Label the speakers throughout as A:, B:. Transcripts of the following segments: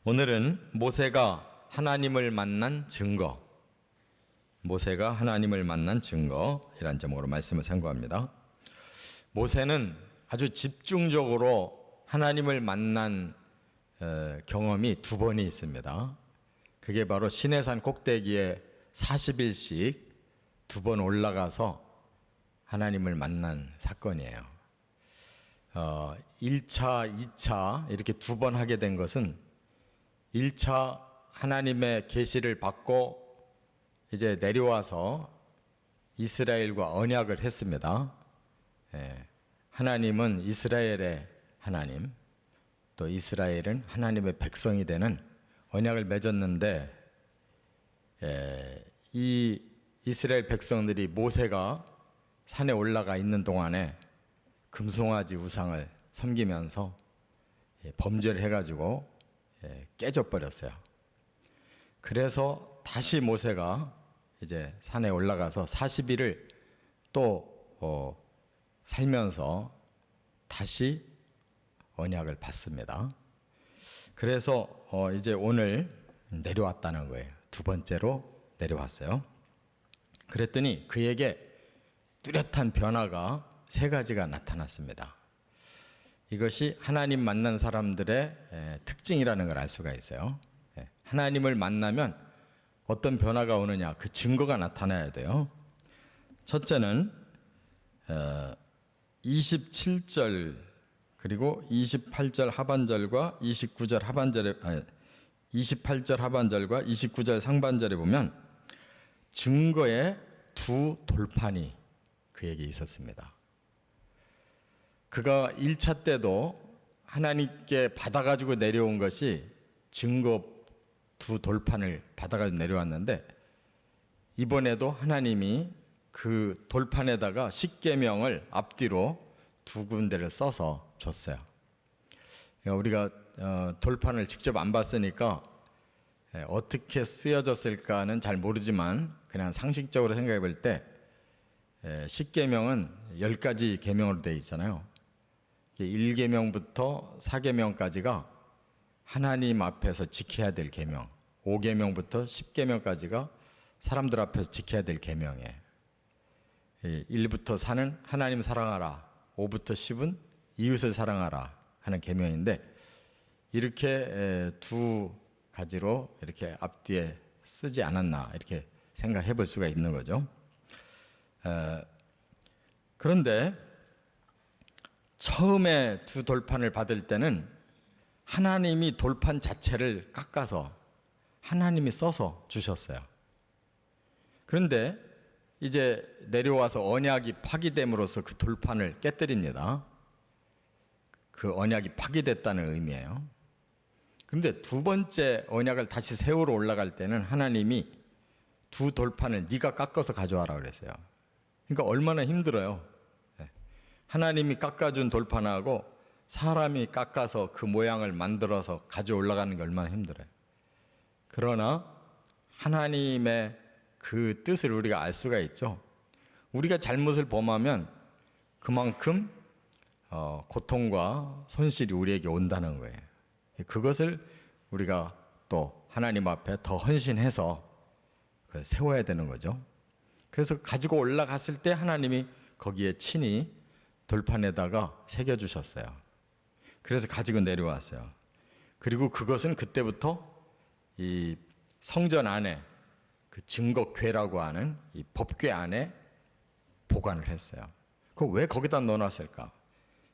A: 오늘은 모세가 하나님을 만난 증거, 모세가 하나님을 만난 증거이란 제목으로 말씀을 선고합니다. 모세는 아주 집중적으로 하나님을 만난 경험이 두 번이 있습니다. 그게 바로 시내산 꼭대기에 40일씩 두 번 올라가서 하나님을 만난 사건이에요. 1차, 2차 이렇게 두 번 하게 된 것은 1차 하나님의 계시를 받고 이제 내려와서 이스라엘과 언약을 했습니다. 하나님은 이스라엘의 하나님, 또 이스라엘은 하나님의 백성이 되는 언약을 맺었는데, 이 이스라엘 백성들이 모세가 산에 올라가 있는 동안에 금송아지 우상을 섬기면서 범죄를 해가지고 깨져버렸어요. 그래서 다시 모세가 이제 산에 올라가서 40일을 또 살면서 다시 언약을 받습니다. 그래서 이제 오늘 내려왔다는 거예요. 두 번째로 내려왔어요. 그랬더니 그에게 뚜렷한 변화가 세 가지가 나타났습니다. 이것이 하나님 만난 사람들의 특징이라는 걸 알 수가 있어요. 하나님을 만나면 어떤 변화가 오느냐, 그 증거가 나타나야 돼요. 첫째는 27절 그리고 28절 하반절과 29절 하반절에 28절 하반절과 29절 상반절에 보면 증거의 두 돌판이 그에게 있었습니다. 그가 1차 때도 하나님께 받아가지고 내려온 것이 증거 두 돌판을 받아가지고 내려왔는데, 이번에도 하나님이 그 돌판에다가 십계명을 앞뒤로 두 군데를 써서 줬어요. 우리가 돌판을 직접 안 봤으니까 어떻게 쓰여졌을까는 잘 모르지만 그냥 상식적으로 생각해 볼 때 십계명은 10가지 계명으로 되어 있잖아요. 1계명부터 4계명까지가 하나님 앞에서 지켜야 될 계명, 5계명부터 10계명까지가 사람들 앞에서 지켜야 될 계명이에요. 1부터 4는 하나님 사랑하라, 5부터 10은 이웃을 사랑하라 하는 계명인데, 이렇게 두 가지로 이렇게 앞뒤에 쓰지 않았나 이렇게 생각해 볼 수가 있는 거죠. 그런데 처음에 두 돌판을 받을 때는 하나님이 돌판 자체를 깎아서 하나님이 써서 주셨어요. 그런데 이제 내려와서 언약이 파기됨으로써 그 돌판을 깨뜨립니다. 그 언약이 파기됐다는 의미예요. 그런데 두 번째 언약을 다시 세우러 올라갈 때는 하나님이 두 돌판을 네가 깎아서 가져와라 그랬어요. 그러니까 얼마나 힘들어요. 하나님이 깎아준 돌판하고 사람이 깎아서 그 모양을 만들어서 가져 올라가는 게 얼마나 힘들어요. 그러나 하나님의 그 뜻을 우리가 알 수가 있죠. 우리가 잘못을 범하면 그만큼 고통과 손실이 우리에게 온다는 거예요. 그것을 우리가 또 하나님 앞에 더 헌신해서 세워야 되는 거죠. 그래서 가지고 올라갔을 때 하나님이 거기에 친히 돌판에다가 새겨주셨어요. 그래서 가지고 내려왔어요. 그리고 그것은 그때부터 이 성전 안에 그 증거궤라고 하는 이 법궤 안에 보관을 했어요. 그거 왜 거기다 넣어놨을까?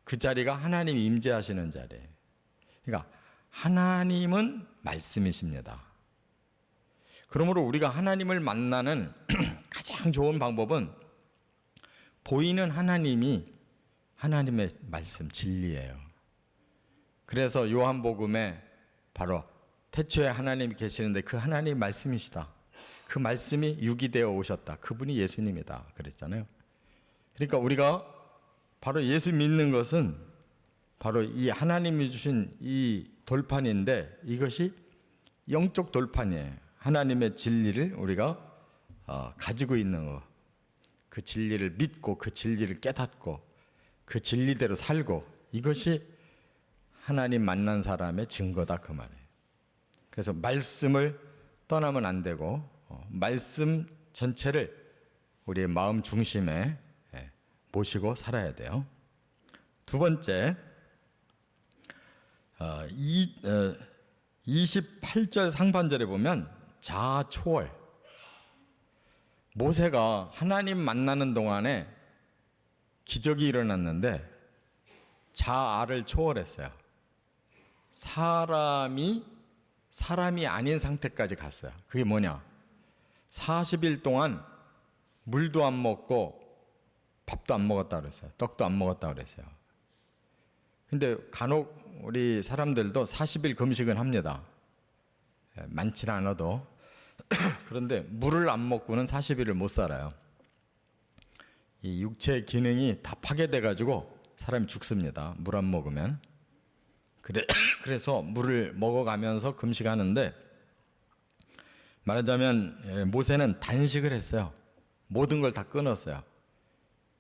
A: 그 자리가 하나님이 임재하시는 자리예요. 그러니까 하나님은 말씀이십니다. 그러므로 우리가 하나님을 만나는 가장 좋은 방법은 보이는 하나님이 하나님의 말씀, 진리예요. 그래서 요한복음에 바로 태초에 하나님이 계시는데 그 하나님이 말씀이시다. 그 말씀이 육이 되어 오셨다. 그분이 예수님이다. 그랬잖아요. 그러니까 우리가 바로 예수 믿는 것은 바로 이 하나님이 주신 이 돌판인데, 이것이 영적 돌판이에요. 하나님의 진리를 우리가 가지고 있는 것, 그 진리를 믿고 그 진리를 깨닫고 그 진리대로 살고, 이것이 하나님 만난 사람의 증거다 그 말이에요. 그래서 말씀을 떠나면 안 되고 말씀 전체를 우리의 마음 중심에 모시고 살아야 돼요. 두 번째, 28절 상반절에 보면 자아 초월. 모세가 하나님 만나는 동안에 기적이 일어났는데 자아를 초월했어요. 사람이 아닌 상태까지 갔어요. 그게 뭐냐? 40일 동안 물도 안 먹고 밥도 안 먹었다 그랬어요. 떡도 안 먹었다 그랬어요. 근데 간혹 우리 사람들도 40일 금식은 합니다. 많지는 않아도. 그런데 물을 안 먹고는 40일을 못 살아요. 이 육체의 기능이 다 파괴돼 가지고 사람이 죽습니다. 물 안 먹으면. 그래서 물을 먹어가면서 금식하는데, 말하자면 모세는 단식을 했어요. 모든 걸 다 끊었어요.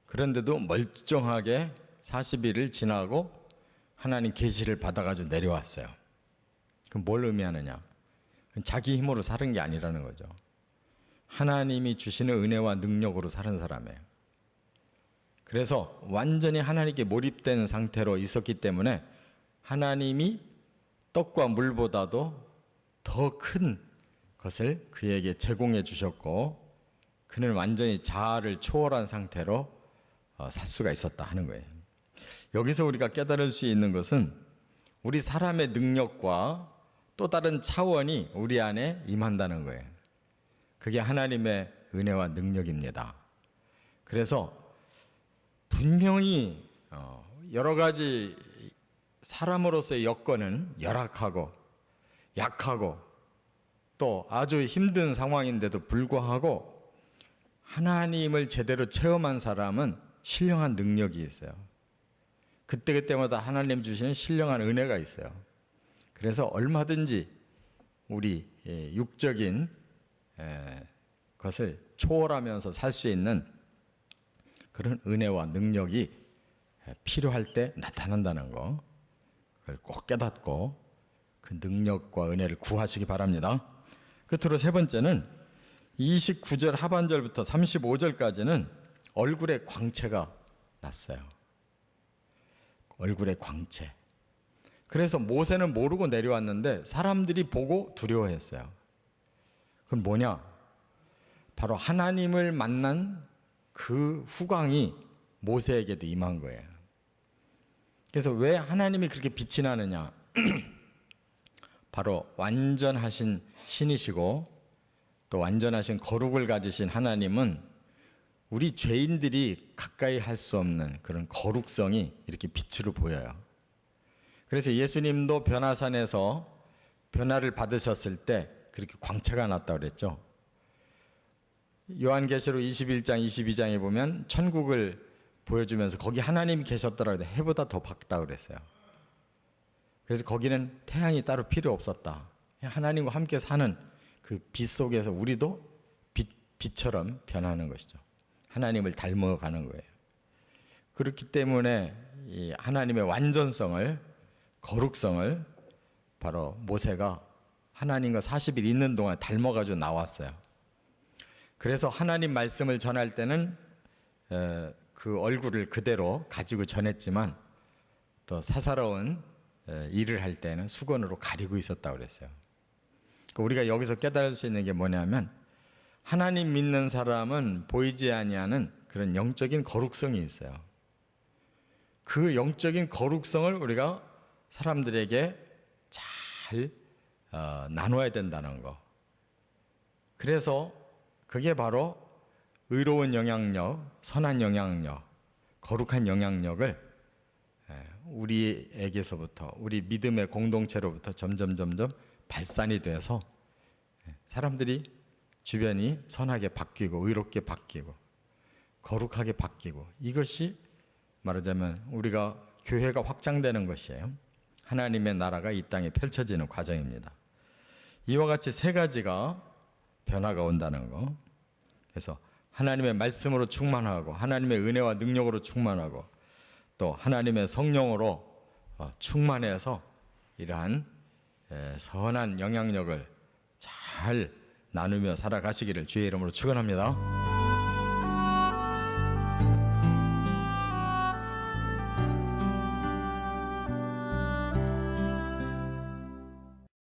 A: 그런데도 멀쩡하게 40일을 지나고 하나님 계시를 받아가지고 내려왔어요. 그럼 뭘 의미하느냐? 자기 힘으로 사는 게 아니라는 거죠. 하나님이 주시는 은혜와 능력으로 사는 사람이에요. 그래서 완전히 하나님께 몰입된 상태로 있었기 때문에 하나님이 떡과 물보다도 더 큰 것을 그에게 제공해 주셨고, 그는 완전히 자아를 초월한 상태로 살 수가 있었다 하는 거예요. 여기서 우리가 깨달을 수 있는 것은 우리 사람의 능력과 또 다른 차원이 우리 안에 임한다는 거예요. 그게 하나님의 은혜와 능력입니다. 그래서 분명히 여러 가지 사람으로서의 여건은 열악하고 약하고 또 아주 힘든 상황인데도 불구하고 하나님을 제대로 체험한 사람은 신령한 능력이 있어요. 그때그때마다 하나님 주시는 신령한 은혜가 있어요. 그래서 얼마든지 우리 육적인 것을 초월하면서 살 수 있는 그런 은혜와 능력이 필요할 때 나타난다는 거, 그걸 꼭 깨닫고 그 능력과 은혜를 구하시기 바랍니다. 끝으로 세 번째는 29절 하반절부터 35절까지는 얼굴에 광채가 났어요. 얼굴에 광채. 그래서 모세는 모르고 내려왔는데 사람들이 보고 두려워했어요. 그건 뭐냐? 바로 하나님을 만난 그 후광이 모세에게도 임한 거예요. 그래서 왜 하나님이 그렇게 빛이 나느냐? 바로 완전하신 신이시고 또 완전하신 거룩을 가지신 하나님은 우리 죄인들이 가까이 할 수 없는 그런 거룩성이 이렇게 빛으로 보여요. 그래서 예수님도 변화산에서 변화를 받으셨을 때 그렇게 광채가 났다고 그랬죠. 요한계시록 21장 22장에 보면 천국을 보여주면서 거기 하나님이 계셨더라고요. 해보다 더 밝다고 그랬어요. 그래서 거기는 태양이 따로 필요 없었다. 하나님과 함께 사는 그 빛 속에서 우리도 빛처럼 변하는 것이죠. 하나님을 닮아가는 거예요. 그렇기 때문에 이 하나님의 완전성을, 거룩성을 바로 모세가 하나님과 40일 있는 동안 닮아가지고 나왔어요. 그래서 하나님 말씀을 전할 때는 그 얼굴을 그대로 가지고 전했지만 또 사사로운 일을 할 때는 수건으로 가리고 있었다고 그랬어요. 우리가 여기서 깨달을 수 있는 게 뭐냐면 하나님 믿는 사람은 보이지 아니하는 그런 영적인 거룩성이 있어요. 그 영적인 거룩성을 우리가 사람들에게 잘 나눠야 된다는 거. 그래서 그게 바로 의로운 영향력, 선한 영향력, 거룩한 영향력을 우리에게서부터, 우리 믿음의 공동체로부터 점점 발산이 돼서 사람들이 주변이 선하게 바뀌고 의롭게 바뀌고 거룩하게 바뀌고, 이것이 말하자면 우리가 교회가 확장되는 것이에요. 하나님의 나라가 이 땅에 펼쳐지는 과정입니다. 이와 같이 세 가지가 변화가 온다는 거. 그래서 하나님의 말씀으로 충만하고 하나님의 은혜와 능력으로 충만하고 또 하나님의 성령으로 충만해서 이러한 선한 영향력을 잘 나누며 살아가시기를 주의 이름으로 축원합니다.